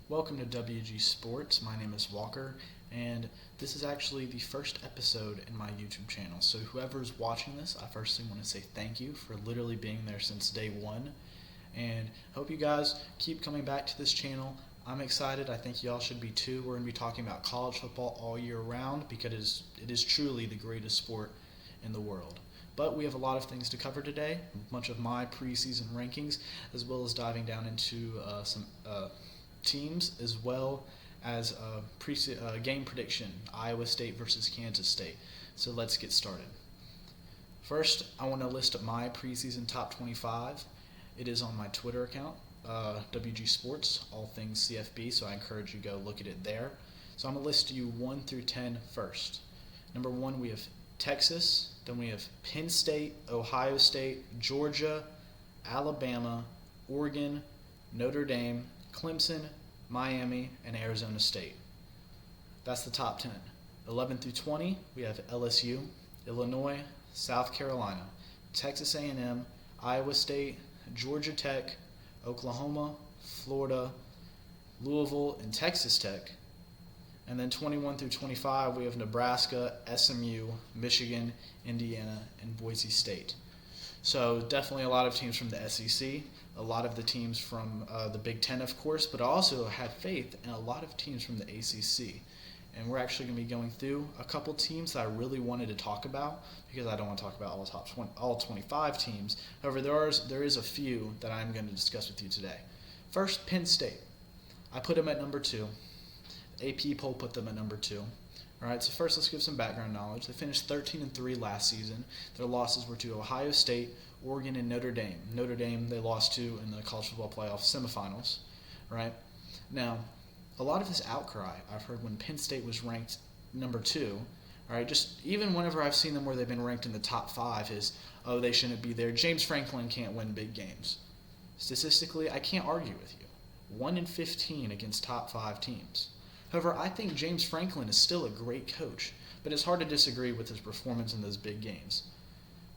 Welcome to WG Sports. My name is Walker, and this is actually the first episode in my YouTube channel. So whoever's watching this, I firstly want to say thank you for literally being there since day one, and hope you guys keep coming back to this channel. I'm excited. I think y'all should be too. We're going to be talking about college football all year round because it is truly the greatest sport in the world. But we have a lot of things to cover today, much of my preseason rankings, as well as diving down into some teams, as well as game prediction, Iowa State versus Kansas State. So let's get started. First, I want to list my preseason top 25. It is on my Twitter account, WG Sports, all things CFB, so I encourage you to go look at it there. So I'm going to list you 1 through 10 first. Number 1, we have Texas, then we have Penn State, Ohio State, Georgia, Alabama, Oregon, Notre Dame, Clemson, Miami, and Arizona State. That's the top 10. 11 through 20, we have LSU, Illinois, South Carolina, Texas A&M, Iowa State, Georgia Tech, Oklahoma, Florida, Louisville, and Texas Tech. And then 21 through 25, we have Nebraska, SMU, Michigan, Indiana, and Boise State. So definitely a lot of teams from the SEC, a lot of the teams from the Big Ten, of course, but I also had faith in a lot of teams from the ACC. And we're actually going to be going through a couple teams that I really wanted to talk about because I don't want to talk about all 25 teams. However, there is a few that I'm going to discuss with you today. First, Penn State. I put them at number 2. AP poll put them at number 2. All right, so first let's give some background knowledge. They finished 13-3 last season. Their losses were to Ohio State, Oregon, and Notre Dame. Notre Dame they lost to in the college football playoff semifinals. Right now, a lot of this outcry I've heard when Penn State was ranked number 2. All right, just even whenever I've seen them where they've been ranked in the top 5 is, oh, they shouldn't be there. James Franklin can't win big games. Statistically, I can't argue with you. 1 in 15 against top 5 teams. However, I think James Franklin is still a great coach, but it's hard to disagree with his performance in those big games.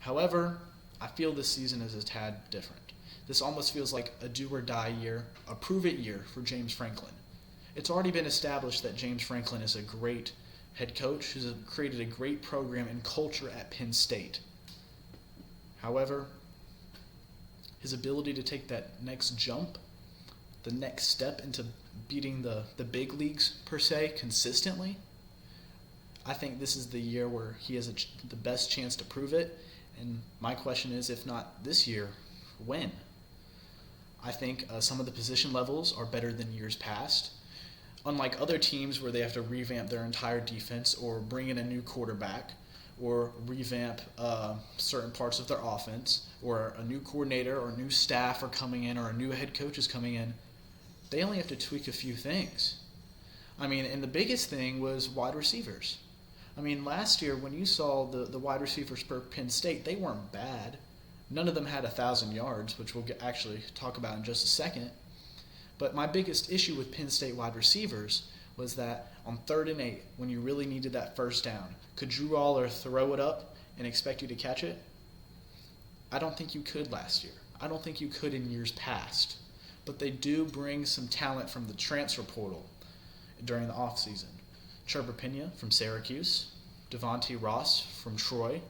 However, I feel this season is a tad different. This almost feels like a do-or-die year, a prove-it year for James Franklin. It's already been established that James Franklin is a great head coach who's created a great program and culture at Penn State. However, his ability to take that next jump, the next step into beating the big leagues, per se, consistently, I think this is the year where he has the best chance to prove it. And my question is, if not this year, when? I think some of the position levels are better than years past. Unlike other teams where they have to revamp their entire defense or bring in a new quarterback or revamp certain parts of their offense, or a new coordinator or new staff are coming in or a new head coach is coming in, they only have to tweak a few things. I mean, and the biggest thing was wide receivers. I mean, last year when you saw the wide receivers for Penn State, they weren't bad. None of them had 1,000 yards, which we'll actually talk about in just a second. But my biggest issue with Penn State wide receivers was that on 3rd and 8, when you really needed that first down, could Drew Aller throw it up and expect you to catch it? I don't think you could last year. I don't think you could in years past. But they do bring some talent from the transfer portal during the offseason. Trevor Pena from Syracuse, Devontae Ross from Troy,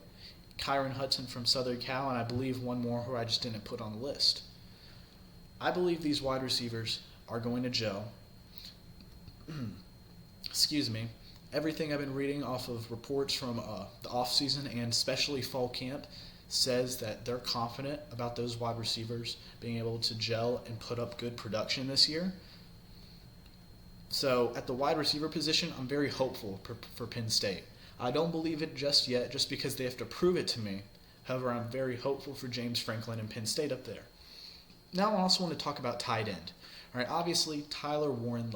Kyron Hudson from Southern Cal, and I believe one more who I just didn't put on the list. I believe these wide receivers are going to gel. Excuse me. Everything I've been reading off of reports from the offseason and especially fall camp says that they're confident about those wide receivers being able to gel and put up good production this year. So at the wide receiver position, I'm very hopeful for Penn State. I don't believe it just yet, just because they have to prove it to me. However, I'm very hopeful for James Franklin and Penn State up there. Now I also want to talk about tight end. All right, obviously, Tyler Warren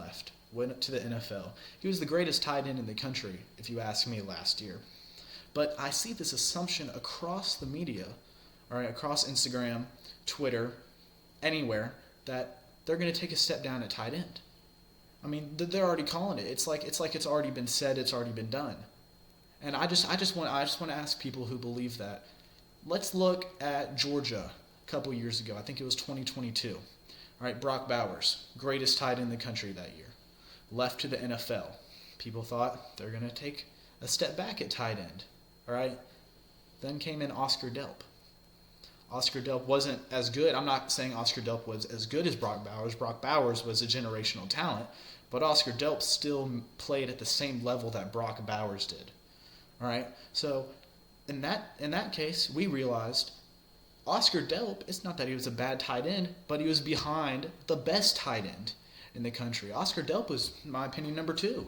went to the NFL. He was the greatest tight end in the country, if you ask me, last year. But I see this assumption across the media, all right, across Instagram, Twitter, anywhere, that they're going to take a step down at tight end. I mean, they're already calling it. It's like it's already been said, it's already been done. And I just want to ask people who believe that. Let's look at Georgia a couple years ago. I think it was 2022. All right, Brock Bowers, greatest tight end in the country that year, left to the NFL. People thought they're going to take a step back at tight end. All right, then came in Oscar Delp. Oscar Delp wasn't as good. I'm not saying Oscar Delp was as good as Brock Bowers. Brock Bowers was a generational talent, but Oscar Delp still played at the same level that Brock Bowers did. All right, so in that case, we realized Oscar Delp, it's not that he was a bad tight end, but he was behind the best tight end in the country. Oscar Delp was, in my opinion, number 2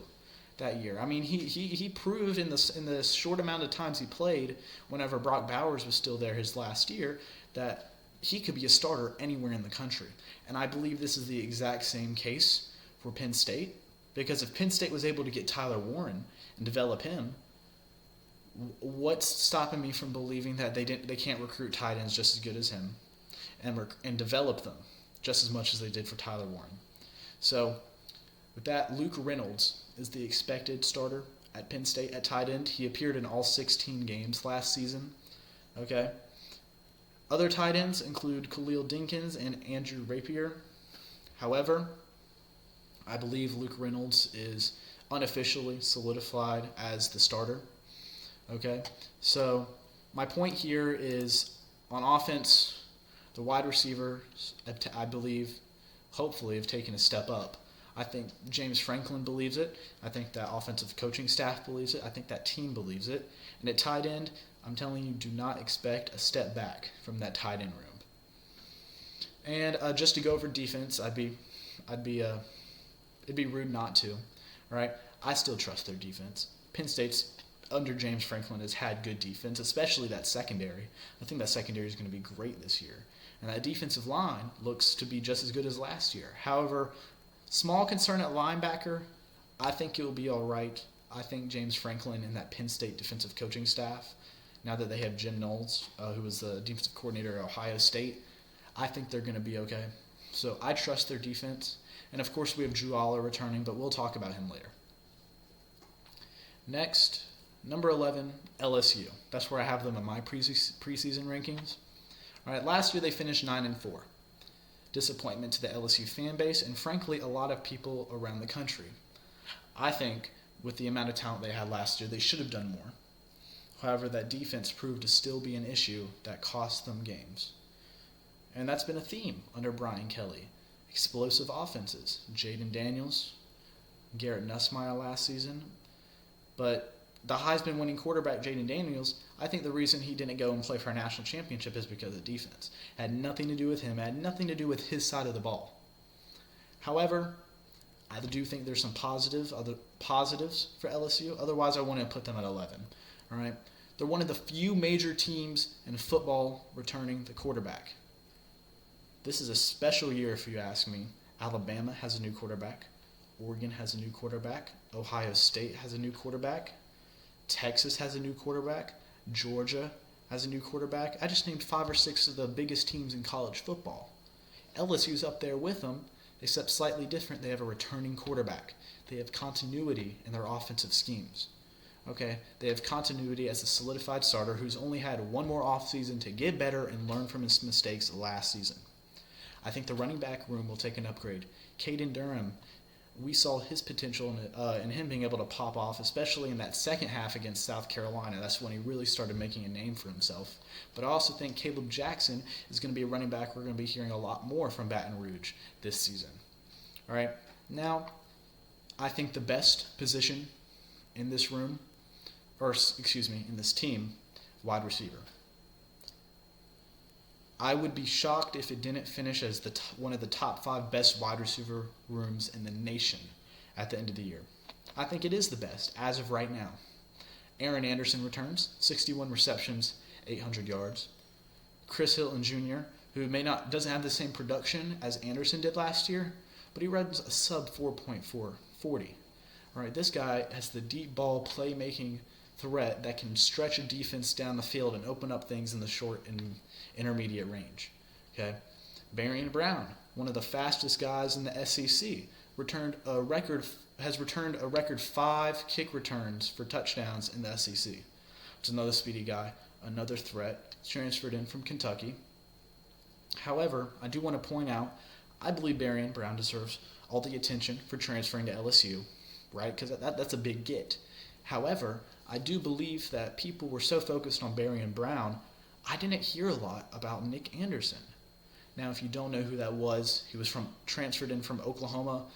that year. I mean, he proved in the short amount of times he played, whenever Brock Bowers was still there his last year, that he could be a starter anywhere in the country. And I believe this is the exact same case for Penn State, because if Penn State was able to get Tyler Warren and develop him, what's stopping me from believing that they can't recruit tight ends just as good as him and develop them just as much as they did for Tyler Warren? So with that, Luke Reynolds is the expected starter at Penn State at tight end. He appeared in all 16 games last season. Okay. Other tight ends include Khalil Dinkins and Andrew Rapier. However, I believe Luke Reynolds is unofficially solidified as the starter. Okay, so my point here is, on offense, the wide receivers, I believe, hopefully, have taken a step up. I think James Franklin believes it. I think that offensive coaching staff believes it. I think that team believes it. And at tight end, I'm telling you, do not expect a step back from that tight end room. And just to go over defense, it'd be rude not to. All right, I still trust their defense. Penn State's under James Franklin has had good defense, especially that secondary. I think that secondary is going to be great this year. And that defensive line looks to be just as good as last year. However, small concern at linebacker, I think it will be all right. I think James Franklin and that Penn State defensive coaching staff, now that they have Jim Knowles, who was the defensive coordinator at Ohio State, I think they're going to be okay. So I trust their defense. And, of course, we have Drew Aller returning, but we'll talk about him later. Next, number 11, LSU. That's where I have them in my preseason rankings. All right, last year they finished 9-4. Disappointment to the LSU fan base and, frankly, a lot of people around the country. I think with the amount of talent they had last year, they should have done more. However, that defense proved to still be an issue that cost them games. And that's been a theme under Brian Kelly. Explosive offenses. Jaden Daniels, Garrett Nussmeier last season. But the Heisman-winning quarterback, Jaden Daniels, I think the reason he didn't go and play for a national championship is because of defense. It had nothing to do with him. It had nothing to do with his side of the ball. However, I do think there's some other positives for LSU. Otherwise, I wouldn't put them at 11. All right, they're one of the few major teams in football returning the quarterback. This is a special year, if you ask me. Alabama has a new quarterback. Oregon has a new quarterback. Ohio State has a new quarterback. Texas has a new quarterback. Georgia has a new quarterback. I just named 5 or 6 of the biggest teams in college football. LSU's up there with them, except slightly different. They have a returning quarterback. They have continuity in their offensive schemes. Okay, they have continuity as a solidified starter who's only had one more offseason to get better and learn from his mistakes last season. I think the running back room will take an upgrade. Caden Durham, we saw his potential in him being able to pop off, especially in that second half against South Carolina. That's when he really started making a name for himself. But I also think Caleb Jackson is going to be a running back we're going to be hearing a lot more from Baton Rouge this season. All right, now I think the best position in this room, in this team, wide receiver. I would be shocked if it didn't finish as one of the top 5 best wide receiver rooms in the nation at the end of the year. I think it is the best as of right now. Aaron Anderson returns, 61 receptions, 800 yards. Chris Hilton Jr., who doesn't have the same production as Anderson did last year, but he runs a sub 4.440. All right, this guy has the deep ball playmaking threat that can stretch a defense down the field and open up things in the short and intermediate range. Okay, Barian Brown, one of the fastest guys in the SEC, has returned a record 5 kick returns for touchdowns in the SEC. It's another speedy guy, another threat, transferred in from Kentucky. However, I do want to point out, I believe Barian Brown deserves all the attention for transferring to LSU, right? Because that's a big get. However, I do believe that people were so focused on Barian Brown, I didn't hear a lot about Nick Anderson. Now, if you don't know who that was, he was transferred in from Oklahoma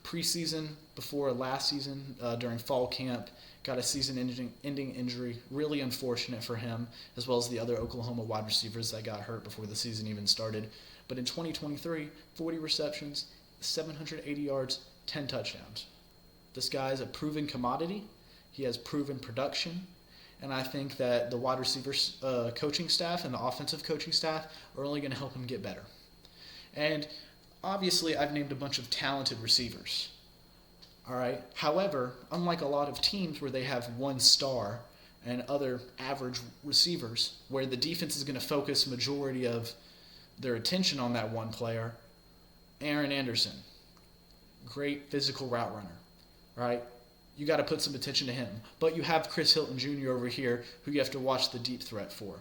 preseason before last season during fall camp. Got a season-ending injury. Really unfortunate for him, as well as the other Oklahoma wide receivers that got hurt before the season even started. But in 2023, 40 receptions, 780 yards, 10 touchdowns. This guy is a proven commodity. He has proven production. And I think that the wide receivers coaching staff and the offensive coaching staff are only going to help him get better. And obviously, I've named a bunch of talented receivers. All right. However, unlike a lot of teams where they have one star and other average receivers, where the defense is going to focus majority of their attention on that one player, Aaron Anderson, great physical route runner, right? You got to put some attention to him. But you have Chris Hilton Jr. over here who you have to watch the deep threat for.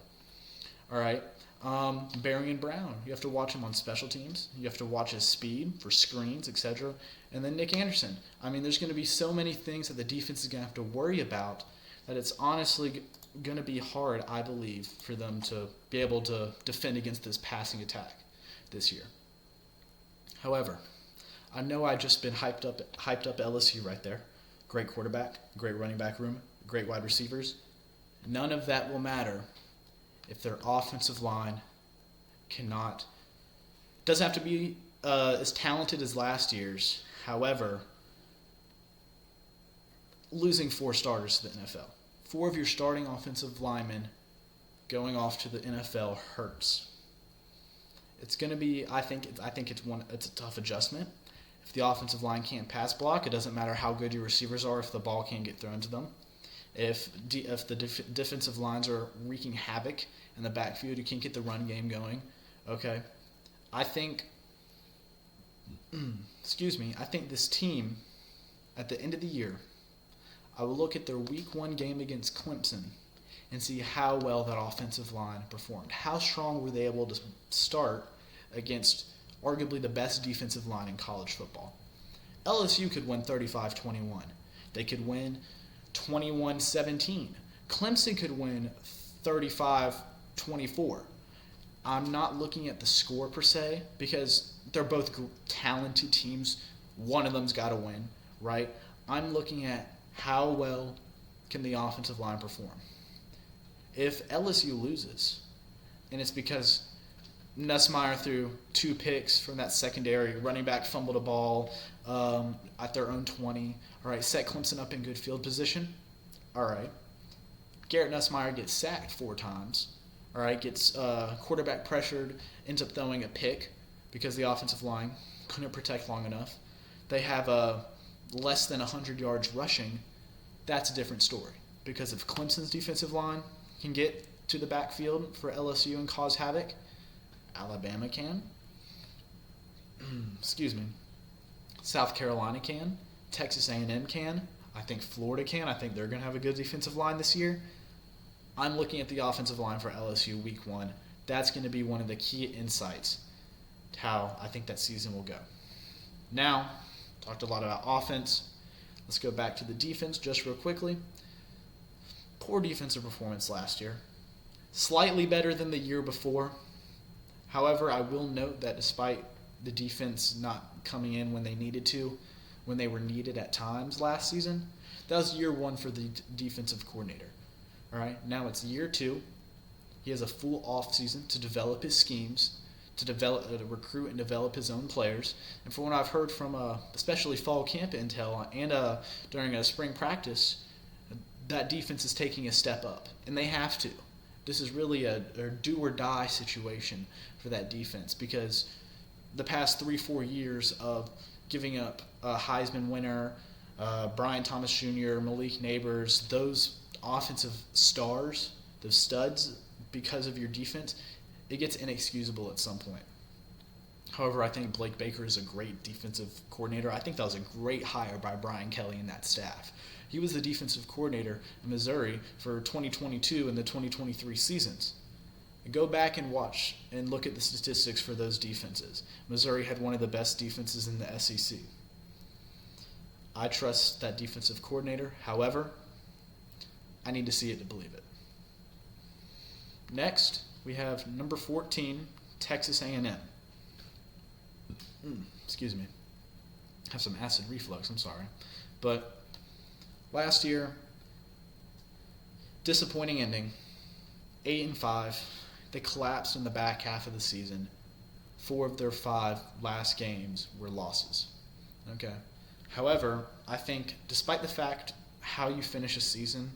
All right. Barian Brown, you have to watch him on special teams. You have to watch his speed for screens, etc. And then Nick Anderson. I mean, there's going to be so many things that the defense is going to have to worry about that it's honestly going to be hard, I believe, for them to be able to defend against this passing attack this year. However, I know I've just been hyped up LSU right there. Great quarterback, great running back room, great wide receivers. None of that will matter if their offensive line doesn't have to be as talented as last year's. However, losing 4 starters to the NFL. 4 of your starting offensive linemen going off to the NFL hurts. It's going to be, I think it's a tough adjustment. If the offensive line can't pass block, it doesn't matter how good your receivers are if the ball can't get thrown to them. If the defensive lines are wreaking havoc in the backfield, you can't get the run game going. Okay, I think this team, at the end of the year, I will look at their Week 1 game against Clemson and see how well that offensive line performed. How strong were they able to start against arguably the best defensive line in college football? LSU could win 35-21. They could win 21-17. Clemson could win 35-24. I'm not looking at the score per se because they're both talented teams. One of them's got to win, right? I'm looking at how well can the offensive line perform. If LSU loses, and it's because Nussmeier threw 2 picks from that secondary, running back fumbled a ball at their own 20, all right, set Clemson up in good field position, all right. Garrett Nussmeier gets sacked 4 times, all right, gets quarterback pressured, ends up throwing a pick because the offensive line couldn't protect long enough. They have less than 100 yards rushing. That's a different story because if Clemson's defensive line can get to the backfield for LSU and cause havoc, Alabama can. South Carolina can. Texas A&M can. I think Florida can. I think they're going to have a good defensive line this year. I'm looking at the offensive line for LSU Week 1. That's going to be one of the key insights to how I think that season will go. Now, talked a lot about offense. Let's go back to the defense just real quickly. Poor defensive performance last year. Slightly better than the year before. However, I will note that despite the defense not coming in when they needed to, when they were needed at times last season, that was year 1 for the defensive coordinator. All right, now it's year 2. He has a full off season to develop his schemes, to recruit and develop his own players. And from what I've heard from especially fall camp intel and during a spring practice, that defense is taking a step up, and they have to. This is really a do-or-die situation for that defense because the past 3-4 years of giving up a Heisman winner, Brian Thomas Jr., Malik Neighbors, those offensive stars, those studs, because of your defense, it gets inexcusable at some point. However, I think Blake Baker is a great defensive coordinator. I think that was a great hire by Brian Kelly and that staff. He was the defensive coordinator in Missouri for 2022 and the 2023 seasons. Go back and watch and look at the statistics for those defenses. Missouri had one of the best defenses in the SEC. I trust that defensive coordinator. However, I need to see it to believe it. Next, we have number 14, Texas A&M. Excuse me. I have some acid reflux, I'm sorry. But last year, disappointing ending. 8-5. They collapsed in the back half of the season. 4 of their 5 last games were losses. Okay. However, I think despite the fact how you finish a season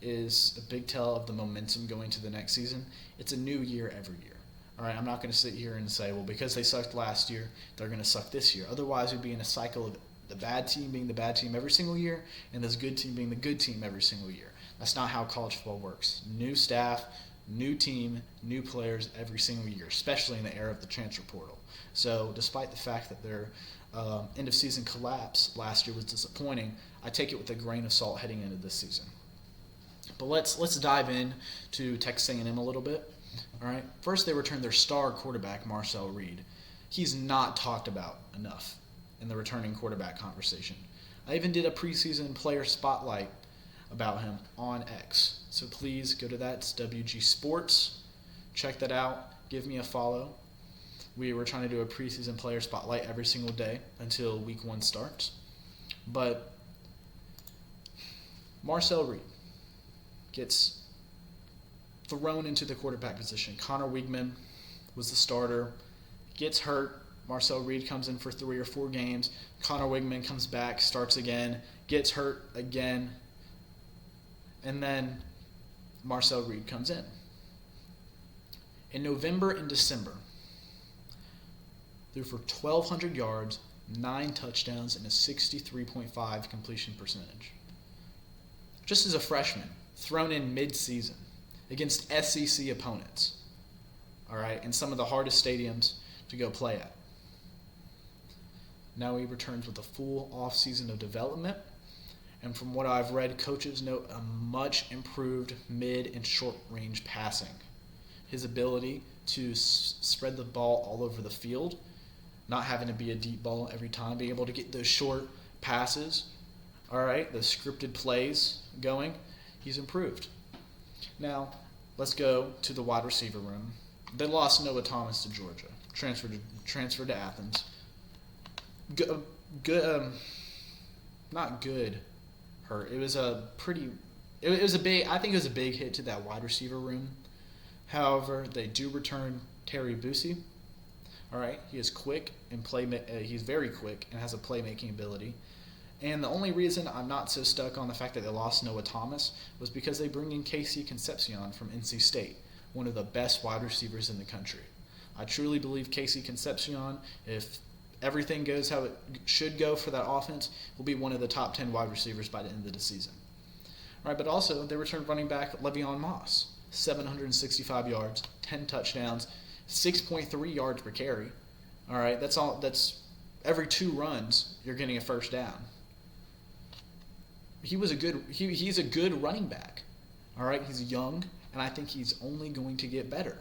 is a big tell of the momentum going to the next season, it's a new year every year. All right, I'm not going to sit here and say, well, because they sucked last year, they're going to suck this year. Otherwise, we'd be in a cycle of the bad team being the bad team every single year and this good team being the good team every single year. That's not how college football works. New staff, new team, new players every single year, especially in the era of the transfer portal. So despite the fact that their end-of-season collapse last year was disappointing, I take it with a grain of salt heading into this season. But let's dive in to Texas A&M a little bit. All right. First, they returned their star quarterback, Marcel Reed. He's not talked about enough in the returning quarterback conversation. I even did a preseason player spotlight about him on X. So please go to that. It's WG Sports. Check that out. Give me a follow. We were trying to do a preseason player spotlight every single day until week 1 starts. But Marcel Reed gets thrown into the quarterback position. Connor Weigman was the starter, gets hurt. Marcel Reed comes in for 3 or 4 games. Connor Weigman comes back, starts again, gets hurt again, and then Marcel Reed comes in. In November and December, threw for 1,200 yards, 9 touchdowns, and a 63.5 completion percentage. Just as a freshman, thrown in mid-season against SEC opponents, all right, in some of the hardest stadiums to go play at. Now he returns with a full off-season of development, and from what I've read, coaches note a much improved mid and short-range passing. His ability to spread the ball all over the field, not having to be a deep ball every time, being able to get those short passes, all right, the scripted plays going, he's improved. Now, let's go to the wide receiver room. They lost Noah Thomas to Georgia, transferred to Athens. Not good. Hurt. It was a pretty. It was a big. I think it was a big hit to that wide receiver room. However, they do return Terry Busey. All right, he is quick and he's very quick and has a playmaking ability. And the only reason I'm not so stuck on the fact that they lost Noah Thomas was because they bring in Casey Concepcion from NC State, one of the best wide receivers in the country. I truly believe Casey Concepcion, if everything goes how it should go for that offense, will be one of the top 10 wide receivers by the end of the season. All right, but also they returned running back Le'Veon Moss, 765 yards, 10 touchdowns, 6.3 yards per carry. All right, that's every 2 runs you're getting a first down. He's a good running back. All right, he's young, and I think he's only going to get better.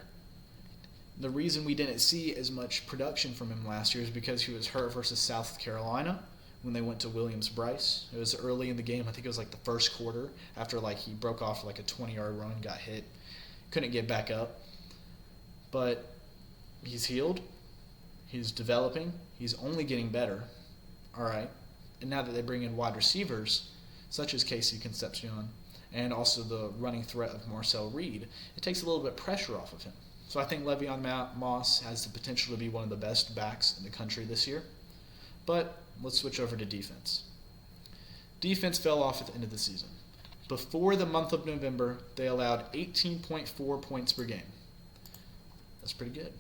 The reason we didn't see as much production from him last year is because he was hurt versus South Carolina when they went to Williams-Brice. It was early in the game. I think it was like the first quarter after he broke off like a 20-yard run, got hit, couldn't get back up. But he's healed. He's developing. He's only getting better. All right. And now that they bring in wide receivers such as Casey Concepcion and also the running threat of Marcel Reed, it takes a little bit of pressure off of him. So I think Le'Veon Moss has the potential to be one of the best backs in the country this year. But let's switch over to defense. Defense fell off at the end of the season. Before the month of November, they allowed 18.4 points per game. That's pretty good.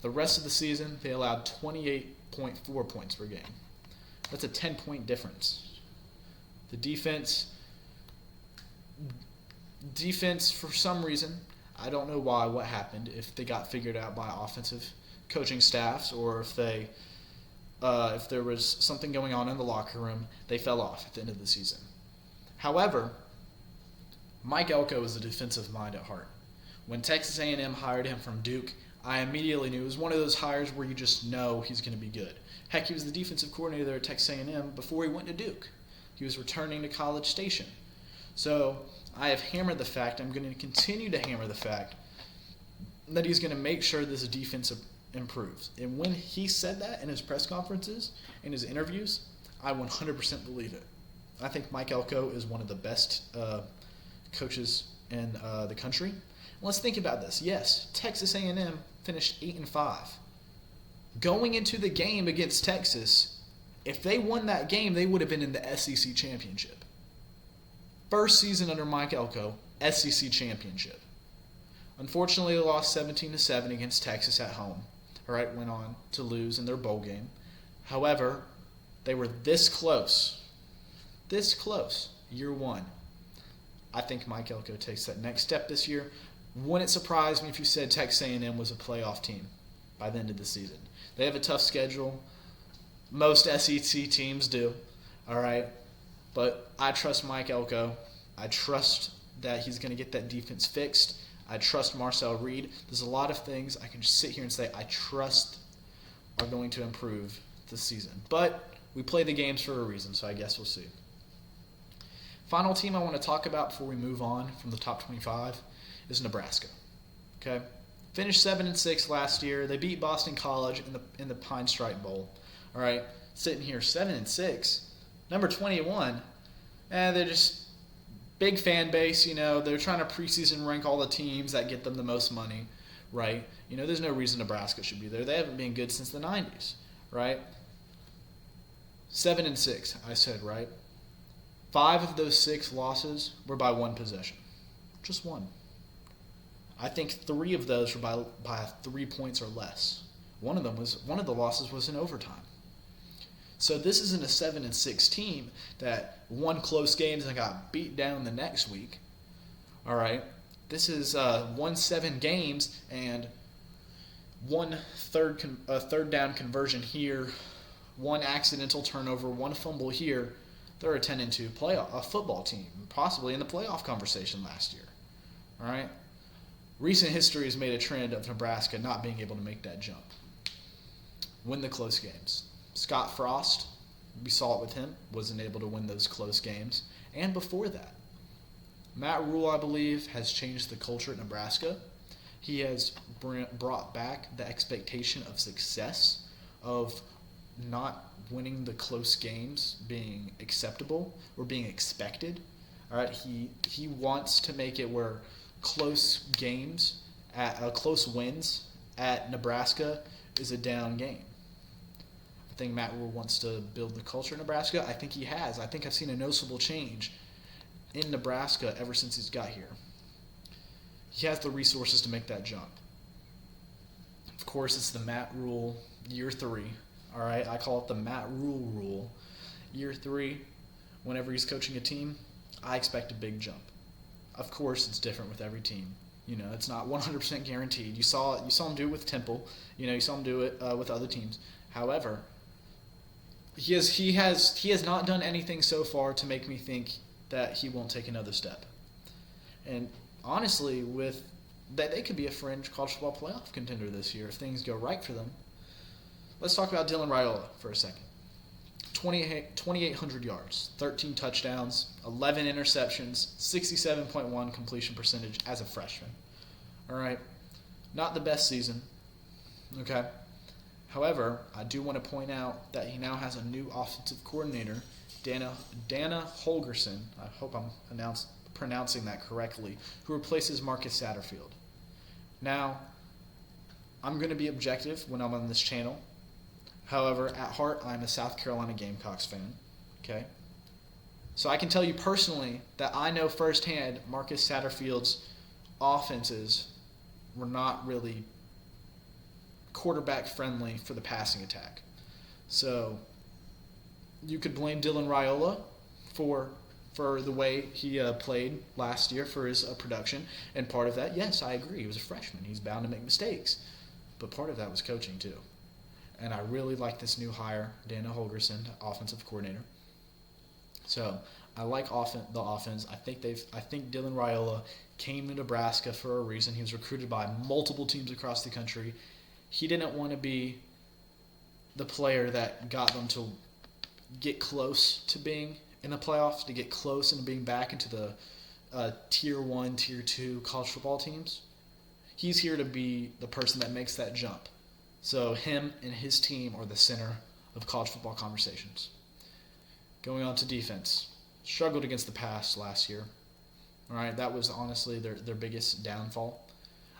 The rest of the season, they allowed 28.4 points per game. That's a 10-point difference. The defense, for some reason, I don't know why, what happened, if they got figured out by offensive coaching staffs or if there was something going on in the locker room, they fell off at the end of the season. However, Mike Elko is a defensive mind at heart. When Texas A&M hired him from Duke, I immediately knew it was one of those hires where you just know he's going to be good. Heck, he was the defensive coordinator there at Texas A&M before he went to Duke. He was returning to College Station. So I have hammered the fact, I'm going to continue to hammer the fact, that he's going to make sure this defense improves. And when he said that in his press conferences, in his interviews, I 100% believe it. I think Mike Elko is one of the best coaches in the country. Let's think about this. Yes, Texas A&M finished 8-5. Going into the game against Texas, if they won that game, they would have been in the SEC championship. First season under Mike Elko, SEC championship. Unfortunately, they lost 17-7 against Texas at home. All right, went on to lose in their bowl game. However, they were this close, year one. I think Mike Elko takes that next step this year. Wouldn't surprise me if you said Texas A&M was a playoff team by the end of the season. They have a tough schedule. Most SEC teams do, all right? But I trust Mike Elko. I trust that he's going to get that defense fixed. I trust Marcel Reed. There's a lot of things I can just sit here and say I trust are going to improve this season. But we play the games for a reason, so I guess we'll see. Final team I want to talk about before we move on from the top 25 is Nebraska. Okay, finished 7-6 last year. They beat Boston College in the Pine Stripe Bowl. All right, sitting here 7-6, number 21, and they're just big fan base. You know, they're trying to preseason rank all the teams that get them the most money. Right? You know, there's no reason Nebraska should be there. They haven't been good since the 90s. Right? 7-6, I said, right? 5 of those 6 losses were by one possession. Just one. I think 3 of those were by 3 points or less. One of the losses was in overtime. So this isn't a 7-6 team that won close games and got beat down the next week. All right. This is won 7 games and one third down conversion here, 1 accidental turnover, 1 fumble here. They're a 10-2 a football team, possibly in the playoff conversation last year. All right. Recent history has made a trend of Nebraska not being able to make that jump. Win the close games. Scott Frost, we saw it with him, wasn't able to win those close games. And before that, Matt Rule, I believe, has changed the culture at Nebraska. He has brought back the expectation of success, of not winning the close games being acceptable or being expected. All right, he wants to make it where close games, close wins at Nebraska is a down game. I think Matt Rule wants to build the culture in Nebraska. I think he has. I think I've seen a noticeable change in Nebraska ever since he's got here. He has the resources to make that jump. Of course, it's the Matt Rule year 3. All right, I call it the Matt Rule rule. Year 3, whenever he's coaching a team, I expect a big jump. Of course, it's different with every team. You know, it's not 100% guaranteed. You saw him do it with Temple. You know, you saw him do it with other teams. However, he has not done anything so far to make me think that he won't take another step. And honestly, with that, they could be a fringe college football playoff contender this year if things go right for them. Let's talk about Dylan Raiola for a second. 2,800 yards, 13 touchdowns, 11 interceptions, 67.1 completion percentage as a freshman. All right, not the best season, okay? However, I do want to point out that he now has a new offensive coordinator, Dana Holgerson. I hope I'm pronouncing that correctly, who replaces Marcus Satterfield. Now, I'm going to be objective when I'm on this channel. However, at heart, I'm a South Carolina Gamecocks fan, okay? So I can tell you personally that I know firsthand Marcus Satterfield's offenses were not really quarterback friendly for the passing attack. So you could blame Dylan Raiola for the way he played last year for his production. And part of that, yes, I agree. He was a freshman. He's bound to make mistakes. But part of that was coaching too. And I really like this new hire, Dana Holgerson, offensive coordinator. So I like the offense. I think Dylan Raiola came to Nebraska for a reason. He was recruited by multiple teams across the country. He didn't want to be the player that got them to get close to being in the playoffs, to get close and being back into the Tier 1, Tier 2 college football teams. He's here to be the person that makes that jump. So him and his team are the center of college football conversations. Going on to defense. Struggled against the pass last year. All right, that was honestly their biggest downfall.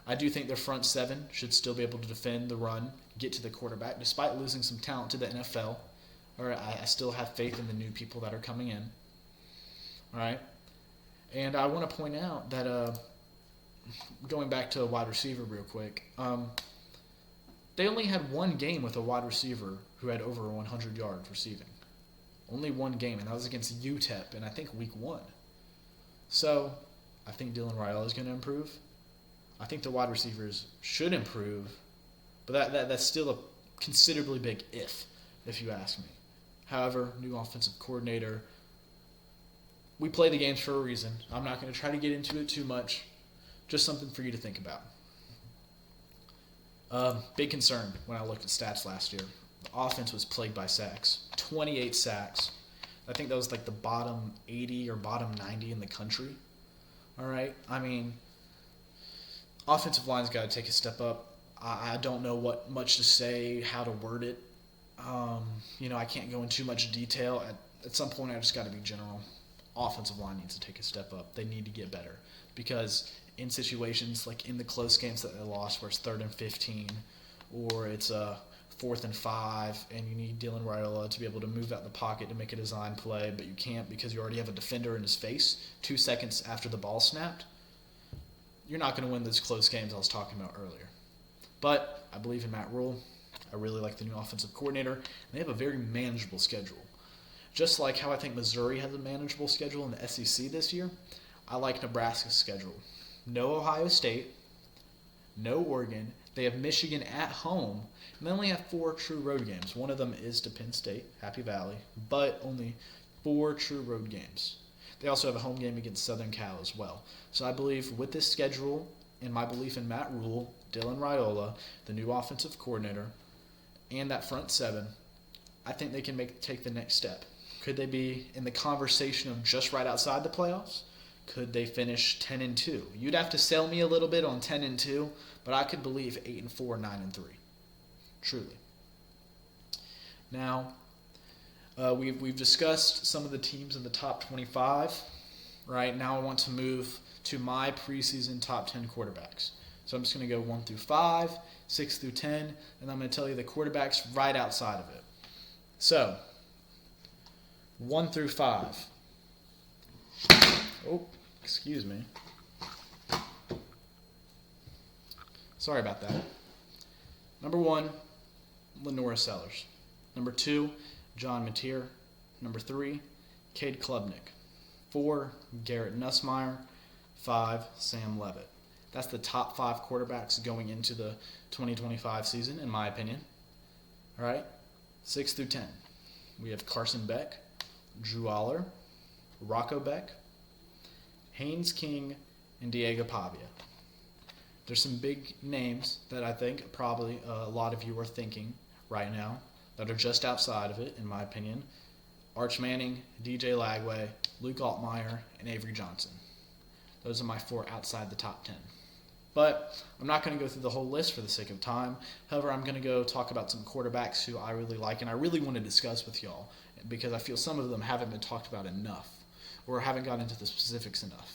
I do think their front seven should still be able to defend the run, get to the quarterback, despite losing some talent to the NFL. All right, I still have faith in the new people that are coming in. All right, and I want to point out that going back to a wide receiver real quick, they only had one game with a wide receiver who had over 100 yards receiving. Only one game, and that was against UTEP in, I think, week 1. So, I think Dylan Raiola is going to improve. I think the wide receivers should improve, but that's still a considerably big if you ask me. However, new offensive coordinator. We play the games for a reason. I'm not going to try to get into it too much. Just something for you to think about. Big concern when I looked at stats last year. The offense was plagued by sacks. 28 sacks. I think that was like the bottom 80 or bottom 90 in the country. All right? I mean, offensive line's got to take a step up. I don't know what much to say, how to word it. I can't go into too much detail. At some point, I just got to be general. Offensive line needs to take a step up. They need to get better. Because in situations like in the close games that they lost where it's 3rd and 15 or it's 4th and 5 and you need Dylan Raiola to be able to move out the pocket to make a design play, but you can't because you already have a defender in his face 2 seconds after the ball snapped, you're not going to win those close games I was talking about earlier. But I believe in Matt Rule. I really like the new offensive coordinator. And they have a very manageable schedule. Just like how I think Missouri has a manageable schedule in the SEC this year, I like Nebraska's schedule. No Ohio State, no Oregon. They have Michigan at home, and they only have 4 true road games. One of them is to Penn State, Happy Valley, but only 4 true road games. They also have a home game against Southern Cal as well. So I believe with this schedule and my belief in Matt Rule, Dylan Raiola, the new offensive coordinator, and that front seven, I think they can take the next step. Could they be in the conversation of just right outside the playoffs? Could they finish 10-2? You'd have to sell me a little bit on 10-2, but I could believe 8-4, 9-3. Truly. Now, we've discussed some of the teams in the top 25. Right now, I want to move to my preseason top 10 quarterbacks. So I'm just going to go 1 through 5, 6 through 10, and I'm going to tell you the quarterbacks right outside of it. So, 1 through 5. Oh, excuse me. Sorry about that. Number 1, Lenora Sellers. Number 2, John Mateer. Number 3, Cade Klubnik. 4, Garrett Nussmeier. 5, Sam Levitt. That's the top 5 quarterbacks going into the 2025 season, in my opinion. All right, 6 through 10. We have Carson Beck, Drew Aller, Rocco Beck, Haynes King, and Diego Pavia. There's some big names that I think probably a lot of you are thinking right now that are just outside of it, in my opinion. Arch Manning, DJ Lagway, Luke Altmaier, and Avery Johnson. Those are my 4 outside the top 10. But I'm not going to go through the whole list for the sake of time. However, I'm going to go talk about some quarterbacks who I really like and I really want to discuss with y'all because I feel some of them haven't been talked about enough or haven't gotten into the specifics enough.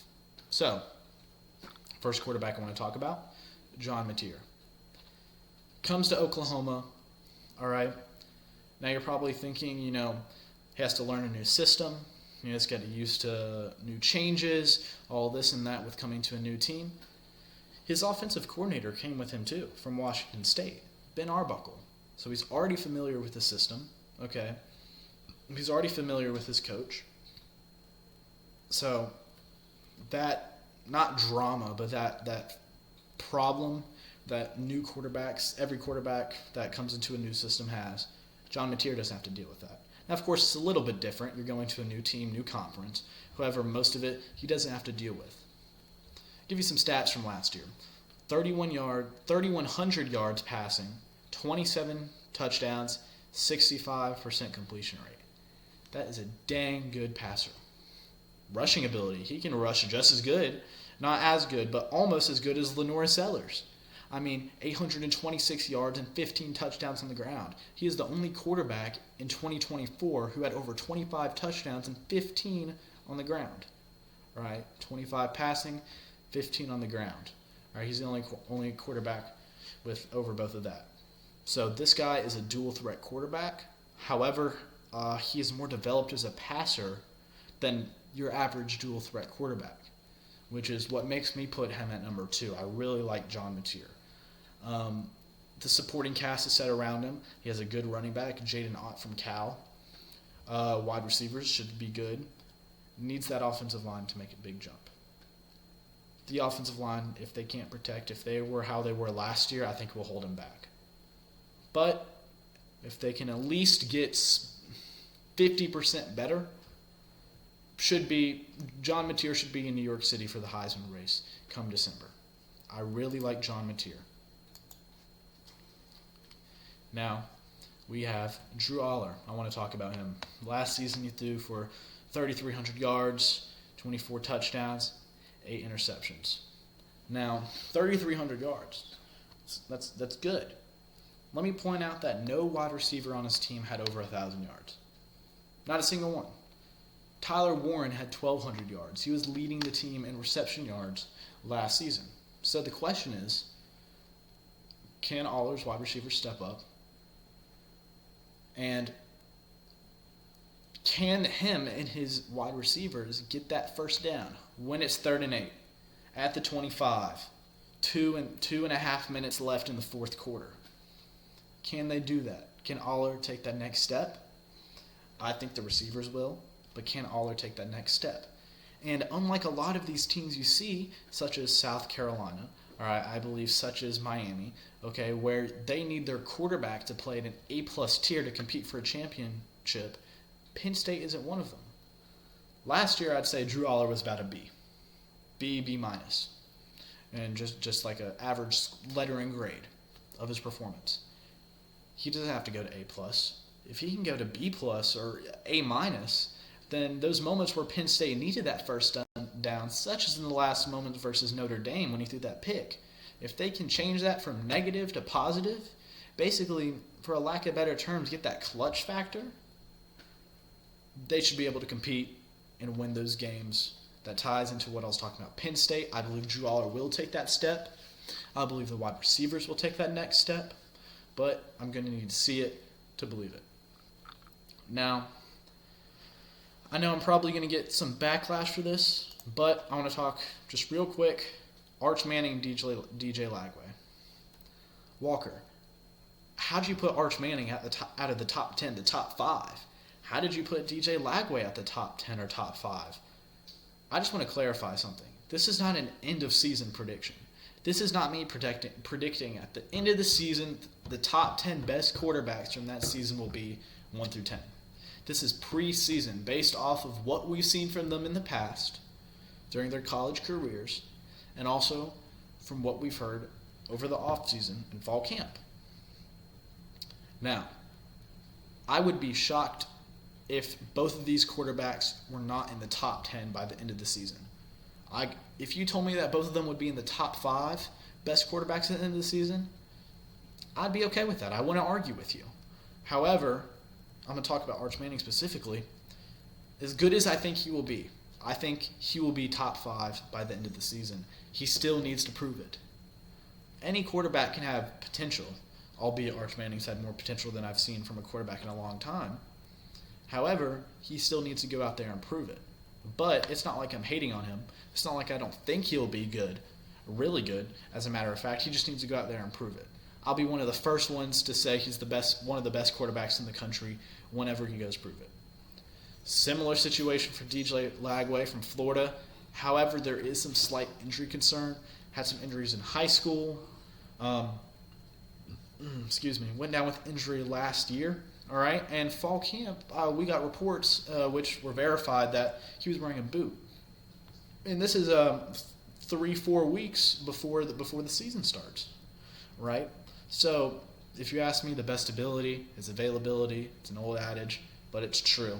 So, first quarterback I want to talk about, John Mateer. Comes to Oklahoma, all right? Now you're probably thinking, he has to learn a new system. He's got to get used to new changes, all this and that with coming to a new team. His offensive coordinator came with him too, from Washington State, Ben Arbuckle. So he's already familiar with the system, okay? He's already familiar with his coach. So that, not drama, but that problem that new quarterbacks, every quarterback that comes into a new system has, John Mateer doesn't have to deal with that. Now, of course, it's a little bit different. You're going to a new team, new conference. However, most of it he doesn't have to deal with. I'll give you some stats from last year. 3,100 yards passing, 27 touchdowns, 65% completion rate. That is a dang good passer. Rushing ability. He can rush just as good, not as good, but almost as good as Lenore Sellers. 826 yards and 15 touchdowns on the ground. He is the only quarterback in 2024 who had over 25 touchdowns and 15 on the ground. Right? 25 passing, 15 on the ground. Right? He's the only quarterback with over both of that. So this guy is a dual threat quarterback. However, he is more developed as a passer than your average dual threat quarterback, which is what makes me put him at number 2. I really like John Mateer. The supporting cast is set around him. He has a good running back, Jaden Ott from Cal. Wide receivers should be good. Needs that offensive line to make a big jump. The offensive line, if they can't protect, if they were how they were last year, I think will hold him back. But if they can at least get 50% better, John Mateer should be in New York City for the Heisman race come December. I really like John Mateer. Now, we have Drew Aller. I want to talk about him. Last season, he threw for 3,300 yards, 24 touchdowns, 8 interceptions. Now, 3,300 yards. That's good. Let me point out that no wide receiver on his team had over 1,000 yards. Not a single one. Tyler Warren had 1,200 yards. He was leading the team in reception yards last season. So the question is, can Aller's wide receivers step up? And can him and his wide receivers get that first down when it's 3rd and 8 at the 25, 2.5 minutes left in the fourth quarter? Can they do that? Can Aller take that next step? I think the receivers will, but can Aller take that next step? And unlike a lot of these teams you see, such as South Carolina, or I believe such as Miami, okay, where they need their quarterback to play at an A-plus tier to compete for a championship, Penn State isn't one of them. Last year, I'd say Drew Aller was about a B. B minus. And just like an average lettering grade of his performance. He doesn't have to go to A+. If he can go to B+ or A-, then those moments where Penn State needed that first down, such as in the last moment versus Notre Dame when he threw that pick, if they can change that from negative to positive, basically, for a lack of better terms, get that clutch factor, they should be able to compete and win those games. That ties into what I was talking about. Penn State, I believe Drew Aller will take that step. I believe the wide receivers will take that next step. But I'm going to need to see it to believe it. Now, I know I'm probably going to get some backlash for this, but I want to talk just real quick. Arch Manning and DJ Lagway. Walker, how'd you put Arch Manning at the top, out of the top 10, the top 5? How did you put DJ Lagway at the top 10 or top 5? I just want to clarify something. This is not an end-of-season prediction. This is not me predicting at the end of the season the top 10 best quarterbacks from that season will be 1 through 10. This is preseason based off of what we've seen from them in the past during their college careers and also from what we've heard over the offseason and fall camp. Now, I would be shocked if both of these quarterbacks were not in the top 10 by the end of the season. If you told me that both of them would be in the top 5 best quarterbacks at the end of the season, I'd be okay with that. I wouldn't argue with you. However, I'm going to talk about Arch Manning specifically. As good as I think he will be, I think he will be top 5 by the end of the season. He still needs to prove it. Any quarterback can have potential, albeit Arch Manning's had more potential than I've seen from a quarterback in a long time. However, he still needs to go out there and prove it. But it's not like I'm hating on him. It's not like I don't think he'll be good, really good. As a matter of fact, he just needs to go out there and prove it. I'll be one of the first ones to say he's one of the best quarterbacks in the country whenever he goes prove it. Similar situation for DJ Lagway from Florida. However, there is some slight injury concern. Had some injuries in high school. Went down with injury last year. All right, and fall camp, we got reports which were verified that he was wearing a boot, and this is 3-4 weeks before the season starts, right? So if you ask me, the best ability is availability. It's an old adage, but it's true.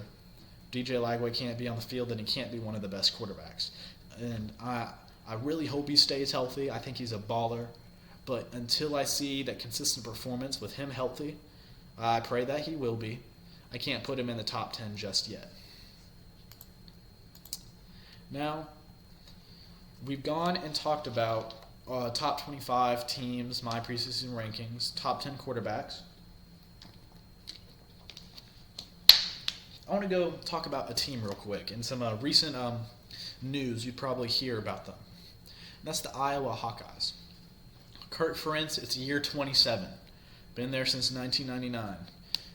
DJ Lagway can't be on the field, and he can't be one of the best quarterbacks. And I really hope he stays healthy. I think he's a baller, but until I see that consistent performance with him healthy, I pray that he will be. I can't put him in the top 10 just yet. Now, we've gone and talked about top 25 teams, my preseason rankings, top 10 quarterbacks. I want to go talk about a team real quick and some recent news you'd probably hear about them. And that's the Iowa Hawkeyes. Kirk Ferentz, it's year 27. Been there since 1999.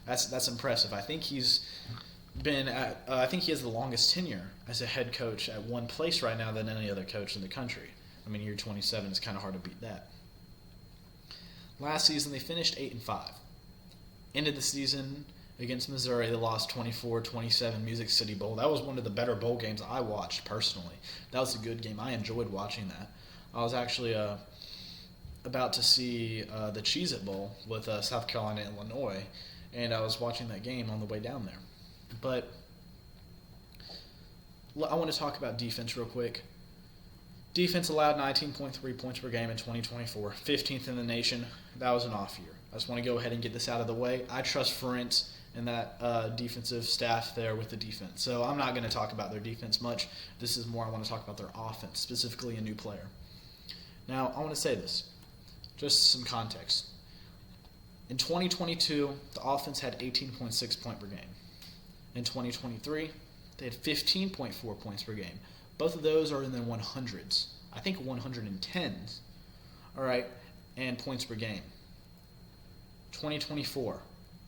That's impressive. I think he's been at. I think he has the longest tenure as a head coach at one place right now than any other coach in the country. I mean, year 27 is kind of hard to beat that. Last season they finished 8-5. Ended the season against Missouri. They lost 24-27 Music City Bowl. That was one of the better bowl games I watched personally. That was a good game. I enjoyed watching that. I was actually about to see the Cheez-It Bowl with South Carolina and Illinois, and I was watching that game on the way down there. But I want to talk about defense real quick. Defense allowed 19.3 points per game in 2024, 15th in the nation. That was an off year. I just want to go ahead and get this out of the way. I trust Ferentz and that defensive staff there with the defense. So I'm not going to talk about their defense much. This is more I want to talk about their offense, specifically a new player. Now, I want to say this. Just some context. In 2022, the offense had 18.6 points per game. In 2023, they had 15.4 points per game. Both of those are in the 100s. I think 110s. All right, and points per game. 2024,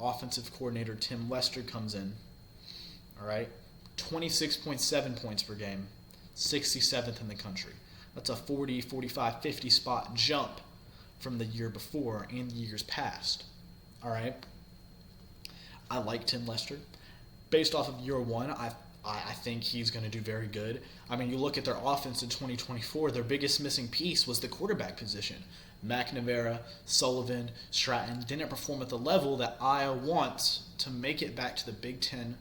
offensive coordinator Tim Lester comes in. All right, 26.7 points per game, 67th in the country. That's a 40, 45, 50 spot jump from the year before and the years past. All right, I like Tim Lester. Based off of year one, I think he's going to do very good. I mean, you look at their offense in 2024, their biggest missing piece was the quarterback position. McNamara, Sullivan, Stratton didn't perform at the level that Iowa wants to make it back to the Big Ten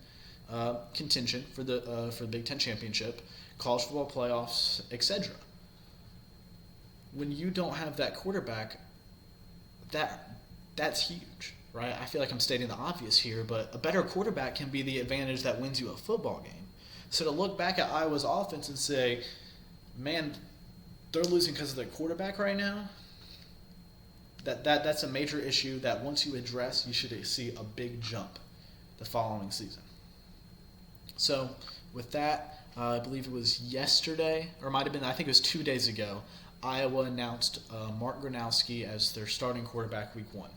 contention for the Big Ten championship, college football playoffs, etc. When you don't have that quarterback, that's huge, right? I feel like I'm stating the obvious here, but a better quarterback can be the advantage that wins you a football game. So to look back at Iowa's offense and say, man, they're losing because of their quarterback right now, that's a major issue that once you address, you should see a big jump the following season. So with that, I believe it was yesterday, or it might have been, I think it was 2 days ago, Iowa announced Mark Gronowski as their starting quarterback week 1.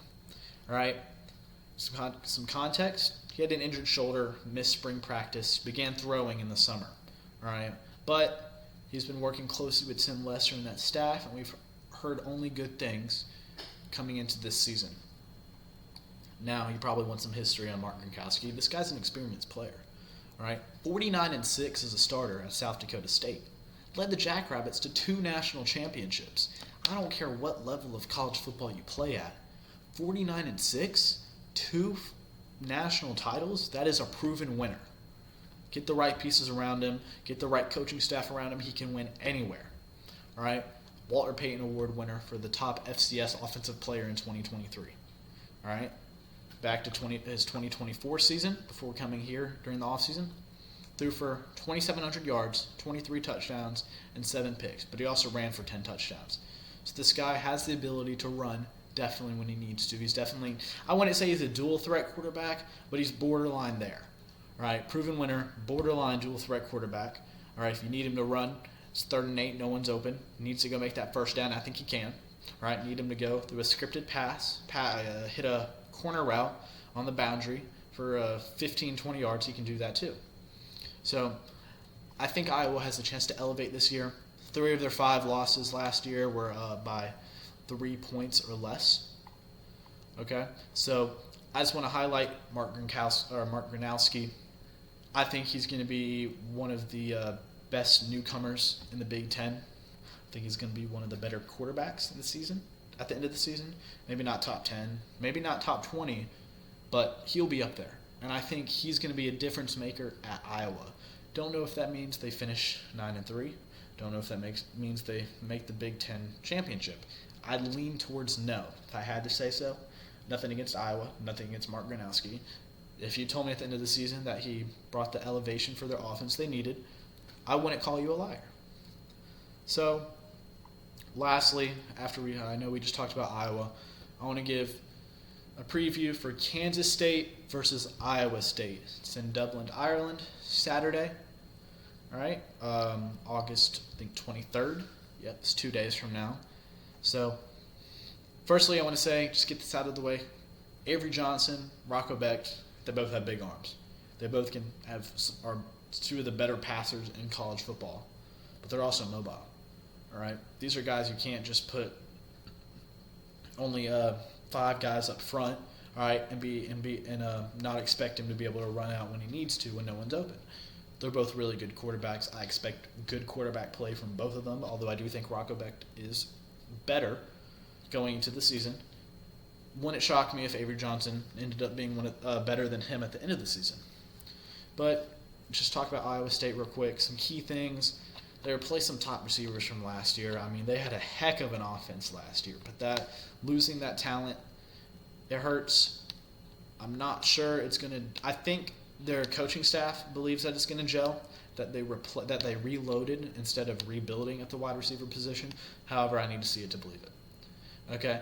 All right, some context. He had an injured shoulder, missed spring practice, began throwing in the summer. All right, but he's been working closely with Tim Lester and that staff, and we've heard only good things coming into this season. Now, you probably want some history on Mark Gronowski. This guy's an experienced player. All right, 49-6 as a starter at South Dakota State. Led the Jackrabbits to 2 national championships. I don't care what level of college football you play at. 49-6, 2 national titles, that is a proven winner. Get the right pieces around him, get the right coaching staff around him, he can win anywhere. All right? Walter Payton Award winner for the top FCS offensive player in 2023. All right? Back to his 2024 season, before coming here during the offseason, threw for 2,700 yards, 23 touchdowns, and 7 picks. But he also ran for 10 touchdowns. So this guy has the ability to run definitely when he needs to. He's definitely, I wouldn't say he's a dual threat quarterback, but he's borderline there. All right, proven winner, borderline dual threat quarterback. All right, if you need him to run, it's 3rd and 8, no one's open. He needs to go make that first down. I think he can. All right, need him to go through a scripted pass, hit a corner route on the boundary for 15, 20 yards. He can do that too. So I think Iowa has a chance to elevate this year. 3 of their 5 losses last year were by 3 points or less. Okay, so I just want to highlight Mark Gronowski. I think he's going to be one of the best newcomers in the Big Ten. I think he's going to be one of the better quarterbacks in the season. At the end of the season, maybe not top 10, maybe not top 20, but he'll be up there. And I think he's going to be a difference maker at Iowa. Don't know if that means they finish 9-3. Don't know if that means they make the Big Ten championship. I'd lean towards no, if I had to say so. Nothing against Iowa, nothing against Mark Gronowski. If you told me at the end of the season that he brought the elevation for their offense they needed, I wouldn't call you a liar. So, lastly, I know we just talked about Iowa, I want to give a preview for Kansas State versus Iowa State. It's in Dublin, Ireland, Saturday. All right, August, I think, 23rd. Yep, it's 2 days from now. So, firstly, I want to say, just get this out of the way. Avery Johnson, Rocco Becht, they both have big arms. They both are two of the better passers in college football, but they're also mobile. All right, these are guys you can't just put only 5 guys up front. All right, and not expect him to be able to run out when he needs to when no one's open. They're both really good quarterbacks. I expect good quarterback play from both of them, although I do think Rocco Becht is better going into the season. Wouldn't shock me if Avery Johnson ended up being better than him at the end of the season. But just talk about Iowa State real quick. Some key things. They replaced some top receivers from last year. I mean, they had a heck of an offense last year, but losing that talent, it hurts. I'm not sure it's going to – I think their coaching staff believes that it's going to gel, that they reloaded instead of rebuilding at the wide receiver position. However, I need to see it to believe it. Okay?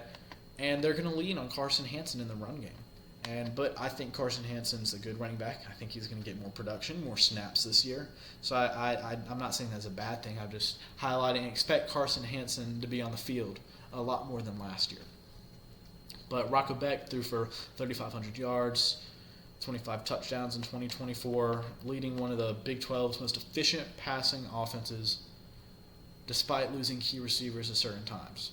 And they're going to lean on Carson Hansen in the run game. But I think Carson Hansen's a good running back. I think he's going to get more production, more snaps this year. So I'm not saying that's a bad thing. I'm just highlighting, expect Carson Hansen to be on the field a lot more than last year. But Rocco Becht threw for 3,500 yards, 25 touchdowns in 2024, leading one of the Big 12's most efficient passing offenses despite losing key receivers at certain times.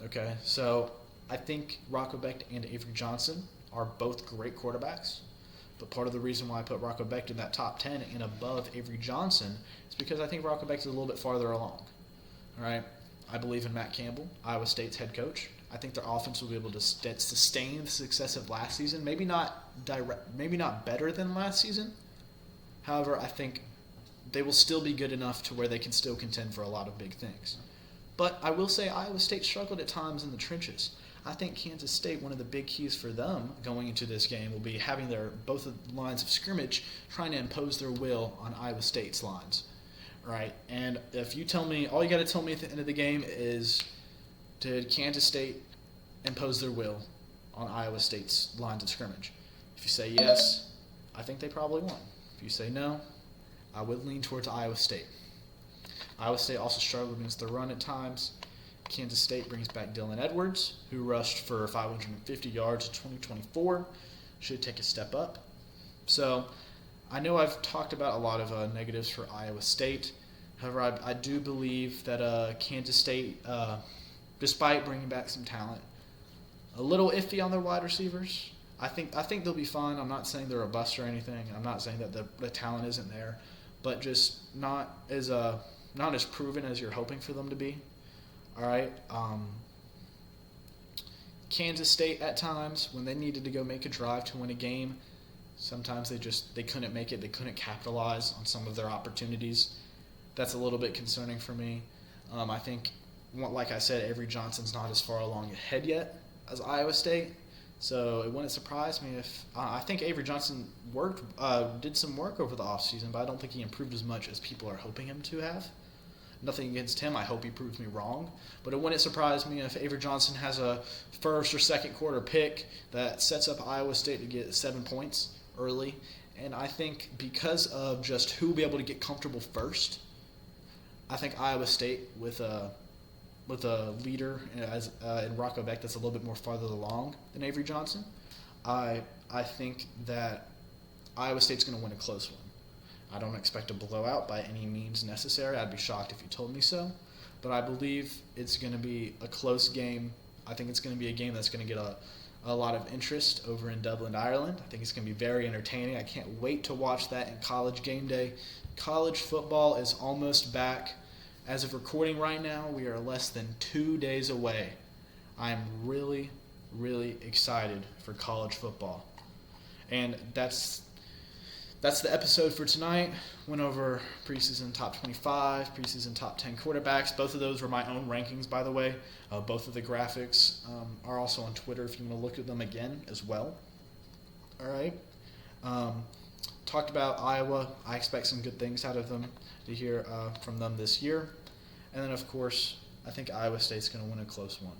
Okay, so I think Rocco Becht and Avery Johnson are both great quarterbacks, but part of the reason why I put Rocco Becht in that top 10 and above Avery Johnson is because I think Rocco Becht is a little bit farther along. All right, I believe in Matt Campbell, Iowa State's head coach. I think their offense will be able to sustain the success of last season. Maybe not better than last season. However, I think they will still be good enough to where they can still contend for a lot of big things. But I will say Iowa State struggled at times in the trenches. I think Kansas State, one of the big keys for them going into this game will be having both of the lines of scrimmage trying to impose their will on Iowa State's lines. Right? And if you tell me, all you got to tell me at the end of the game is, did Kansas State impose their will on Iowa State's lines of scrimmage? If you say yes, I think they probably won. If you say no, I would lean towards Iowa State. Iowa State also struggled against the run at times. Kansas State brings back Dylan Edwards, who rushed for 550 yards in 2024. Should take a step up. So I know I've talked about a lot of negatives for Iowa State. However, I do believe that Kansas State, despite bringing back some talent, a little iffy on their wide receivers. I think they'll be fine. I'm not saying they're a bust or anything. I'm not saying that the talent isn't there, but just not as proven as you're hoping for them to be. All right. Kansas State at times, when they needed to go make a drive to win a game, sometimes they couldn't make it. They couldn't capitalize on some of their opportunities. That's a little bit concerning for me. I think, like I said, Avery Johnson's not as far along ahead yet as Iowa State. So it wouldn't surprise me if I think Avery Johnson did some work over the offseason, but I don't think he improved as much as people are hoping him to have. Nothing against him. I hope he proves me wrong. But it wouldn't surprise me if Avery Johnson has a first or second quarter pick that sets up Iowa State to get 7 points early. And I think because of just who will be able to get comfortable first, I think Iowa State with a leader in Rocco Becht that's a little bit more farther along than Avery Johnson, I think that Iowa State's going to win a close one. I don't expect a blowout by any means necessary. I'd be shocked if you told me so. But I believe it's going to be a close game. I think it's going to be a game that's going to get a lot of interest over in Dublin, Ireland. I think it's going to be very entertaining. I can't wait to watch that in College Game Day. College football is almost back. As of recording right now, we are less than 2 days away. I'm really, really excited for college football. And that's the episode for tonight. Went over preseason top 25, preseason top 10 quarterbacks. Both of those were my own rankings, by the way. Both of the graphics are also on Twitter if you want to look at them again as well. All right. Talked about Iowa. I expect some good things out of them to hear from them this year. And then, of course, I think Iowa State's going to win a close one.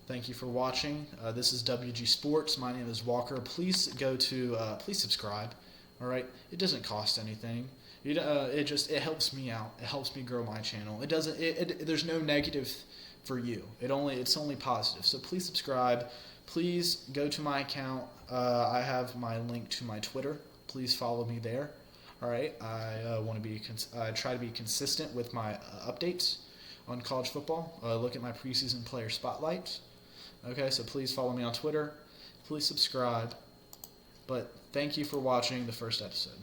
Thank you for watching. This is WG Sports. My name is Walker. Please please subscribe. All right, it doesn't cost anything. It helps me out. It helps me grow my channel. There's no negative for you. It's only positive. So please subscribe. Please go to my account. I have my link to my Twitter. Please follow me there. All right, I try to be consistent with my updates on college football. Look at my preseason player spotlights. Okay, so please follow me on Twitter. Please subscribe. But thank you for watching the first episode.